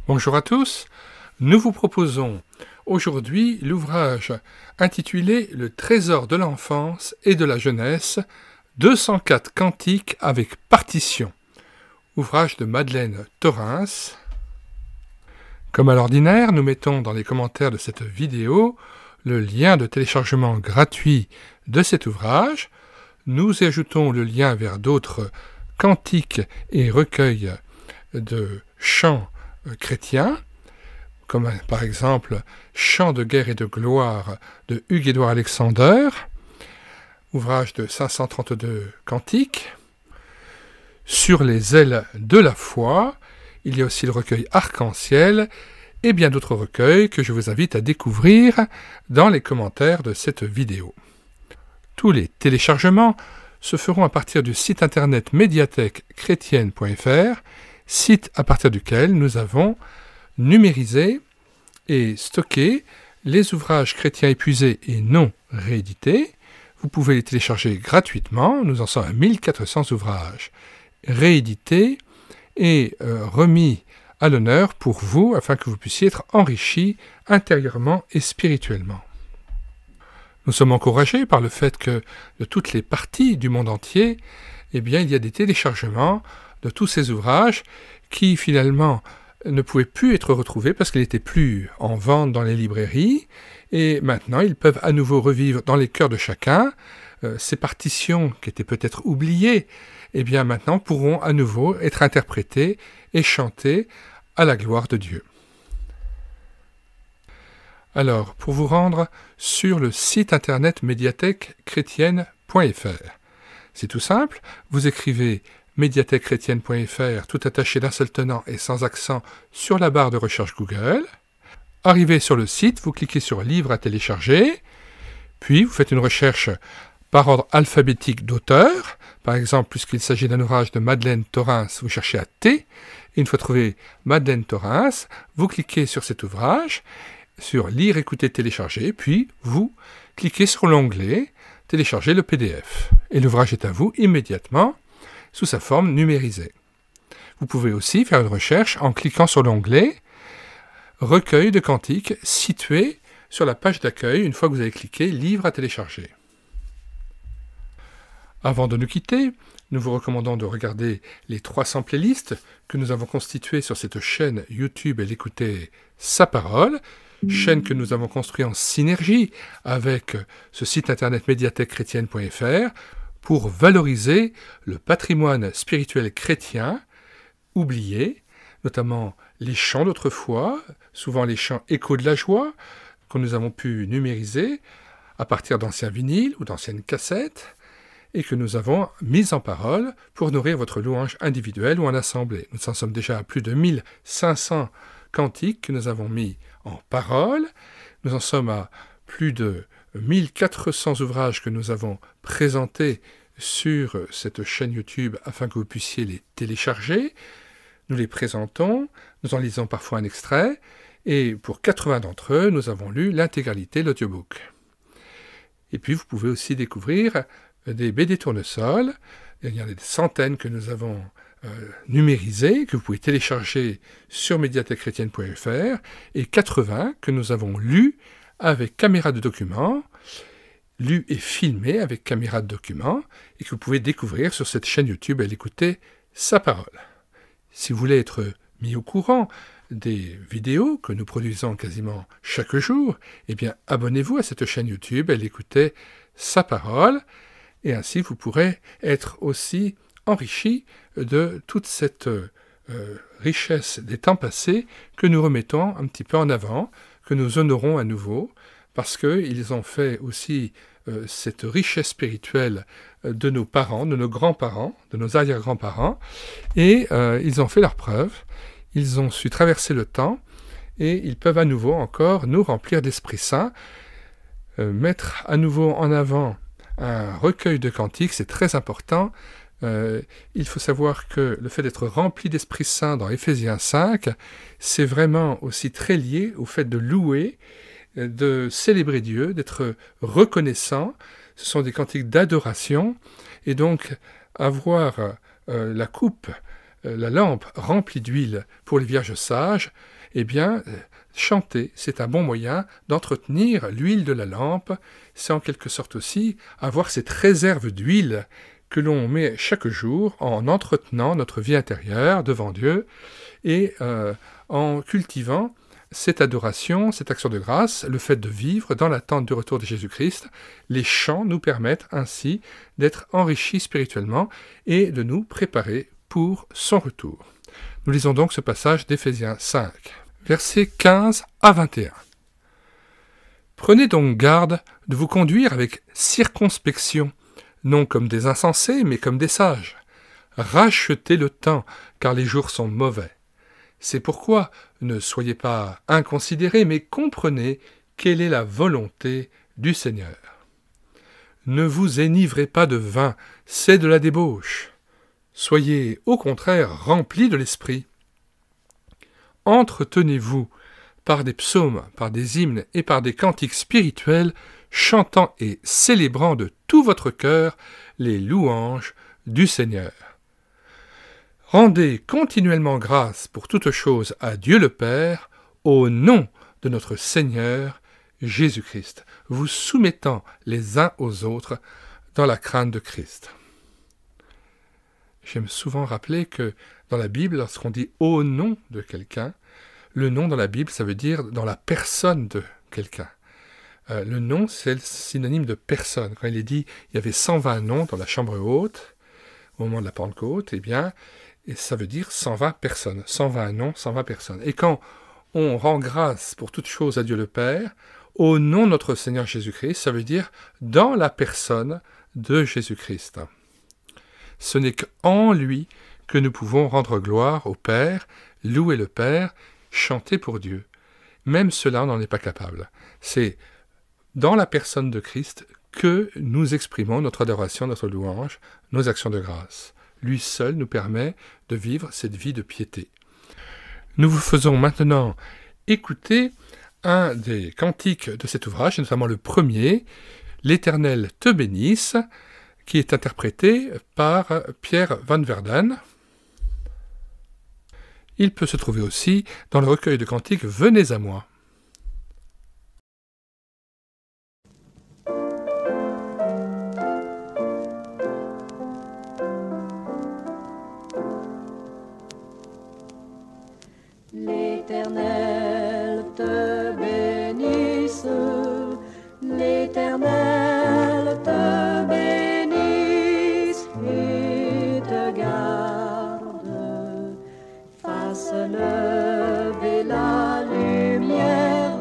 Bonjour à tous, nous vous proposons aujourd'hui l'ouvrage intitulé « Le trésor de l'enfance et de la jeunesse, 204 cantiques avec partition », ouvrage de Madeleine Thorens. Comme à l'ordinaire, nous mettons dans les commentaires de cette vidéo le lien de téléchargement gratuit de cet ouvrage. Nous y ajoutons le lien vers d'autres cantiques et recueils de chants chrétiens, comme par exemple « Chants de guerre et de gloire » de Hugues-Édouard Alexander, ouvrage de 532 cantiques. Sur les ailes de la foi, il y a aussi le recueil Arc-en-ciel et bien d'autres recueils que je vous invite à découvrir dans les commentaires de cette vidéo. Tous les téléchargements se feront à partir du site internet médiathèque-chrétienne.fr, site à partir duquel nous avons numérisé et stocké les ouvrages chrétiens épuisés et non réédités. Vous pouvez les télécharger gratuitement, nous en sommes à 1400 ouvrages réédités et remis à l'honneur pour vous, afin que vous puissiez être enrichis intérieurement et spirituellement. Nous sommes encouragés par le fait que de toutes les parties du monde entier, il y a des téléchargements de tous ces ouvrages qui finalement ne pouvaient plus être retrouvés parce qu'ils n'étaient plus en vente dans les librairies, et maintenant ils peuvent à nouveau revivre dans les cœurs de chacun. Ces partitions qui étaient peut-être oubliées, maintenant pourront à nouveau être interprétées et chantées à la gloire de Dieu. Alors, pour vous rendre sur le site internet médiathèque-chrétienne.fr, c'est tout simple, vous écrivez médiathèque-chrétienne.fr, tout attaché d'un seul tenant et sans accent, sur la barre de recherche Google. Arrivé sur le site, vous cliquez sur « Livre à télécharger », puis vous faites une recherche par ordre alphabétique d'auteur. Par exemple, puisqu'il s'agit d'un ouvrage de Madeleine Thorens, vous cherchez à T. Et une fois trouvé Madeleine Thorens, vous cliquez sur cet ouvrage, sur « Lire, écouter, télécharger », puis vous cliquez sur l'onglet « Télécharger le PDF ». Et l'ouvrage est à vous immédiatement, sous sa forme numérisée. Vous pouvez aussi faire une recherche en cliquant sur l'onglet « Recueil de cantiques » situé sur la page d'accueil une fois que vous avez cliqué « Livre à télécharger ». Avant de nous quitter, nous vous recommandons de regarder les 300 playlists que nous avons constituées sur cette chaîne YouTube et l'écouter Sa Parole, chaîne que nous avons construite en synergie avec ce site internet médiathèque-chrétienne.fr pour valoriser le patrimoine spirituel chrétien oublié, notamment les chants d'autrefois, souvent les chants échos de la joie, que nous avons pu numériser à partir d'anciens vinyles ou d'anciennes cassettes, et que nous avons mis en parole pour nourrir votre louange individuelle ou en assemblée. Nous en sommes déjà à plus de 1500 cantiques que nous avons mis en parole. Nous en sommes à plus de 1400 ouvrages que nous avons présentés sur cette chaîne YouTube afin que vous puissiez les télécharger. Nous les présentons, nous en lisons parfois un extrait, et pour 80 d'entre eux, nous avons lu l'intégralité de l'audiobook. Et puis vous pouvez aussi découvrir des BD tournesol. Il y en a des centaines que nous avons numérisées, que vous pouvez télécharger sur médiathèque-chrétienne.fr, et 80 que nous avons lus avec caméra de document, lus et filmés avec caméra de document, et que vous pouvez découvrir sur cette chaîne YouTube et l'écouter Sa Parole. Si vous voulez être mis au courant des vidéos que nous produisons quasiment chaque jour, abonnez-vous à cette chaîne YouTube et l'écoutez Sa Parole, et ainsi vous pourrez être aussi enrichi de toute cette richesse des temps passés que nous remettons un petit peu en avant, que nous honorons à nouveau, parce qu'ils ont fait aussi cette richesse spirituelle de nos parents, de nos grands-parents, de nos arrière-grands-parents, et ils ont fait leur preuve, ils ont su traverser le temps, et ils peuvent à nouveau encore nous remplir d'Esprit Saint, mettre à nouveau en avant un recueil de cantiques, c'est très important. Il faut savoir que le fait d'être rempli d'Esprit Saint dans Éphésiens 5, c'est vraiment aussi très lié au fait de louer, de célébrer Dieu, d'être reconnaissant. Ce sont des cantiques d'adoration, et donc avoir la coupe la lampe remplie d'huile pour les vierges sages, eh bien, chanter, c'est un bon moyen d'entretenir l'huile de la lampe. C'est en quelque sorte aussi avoir cette réserve d'huile que l'on met chaque jour en entretenant notre vie intérieure devant Dieu et en cultivant cette adoration, cette action de grâce, le fait de vivre dans l'attente du retour de Jésus-Christ. Les chants nous permettent ainsi d'être enrichis spirituellement et de nous préparer pour son retour. Nous lisons donc ce passage d'Éphésiens 5, versets 15 à 21. Prenez donc garde de vous conduire avec circonspection, non comme des insensés, mais comme des sages. Rachetez le temps, car les jours sont mauvais. C'est pourquoi ne soyez pas inconsidérés, mais comprenez quelle est la volonté du Seigneur. Ne vous enivrez pas de vin, c'est de la débauche. Soyez au contraire remplis de l'esprit. Entretenez-vous par des psaumes, par des hymnes et par des cantiques spirituels, chantant et célébrant de tout votre cœur les louanges du Seigneur. Rendez continuellement grâce pour toutes choses à Dieu le Père, au nom de notre Seigneur Jésus-Christ, vous soumettant les uns aux autres dans la crainte de Christ. J'aime souvent rappeler que dans la Bible, lorsqu'on dit « au nom de quelqu'un », le nom dans la Bible, ça veut dire dans la personne de quelqu'un. Le nom, c'est le synonyme de personne. Quand il est dit « il y avait 120 noms dans la chambre haute », au moment de la Pentecôte, eh bien, et ça veut dire 120 personnes, 120 noms, 120 personnes. Et quand on rend grâce pour toutes choses à Dieu le Père, au nom de notre Seigneur Jésus-Christ, ça veut dire dans la personne de Jésus-Christ. Ce n'est qu'en lui que nous pouvons rendre gloire au Père, louer le Père, chanter pour Dieu. Même cela, on n'en est pas capable. C'est dans la personne de Christ que nous exprimons notre adoration, notre louange, nos actions de grâce. Lui seul nous permet de vivre cette vie de piété. Nous vous faisons maintenant écouter un des cantiques de cet ouvrage, notamment le premier, « L'Éternel te bénisse », qui est interprété par Pierre Van Verden. Il peut se trouver aussi dans le recueil de cantiques « Venez à moi ». L'Éternel te bénisse, l'Éternel te bénisse et te garde, fasse lever la lumière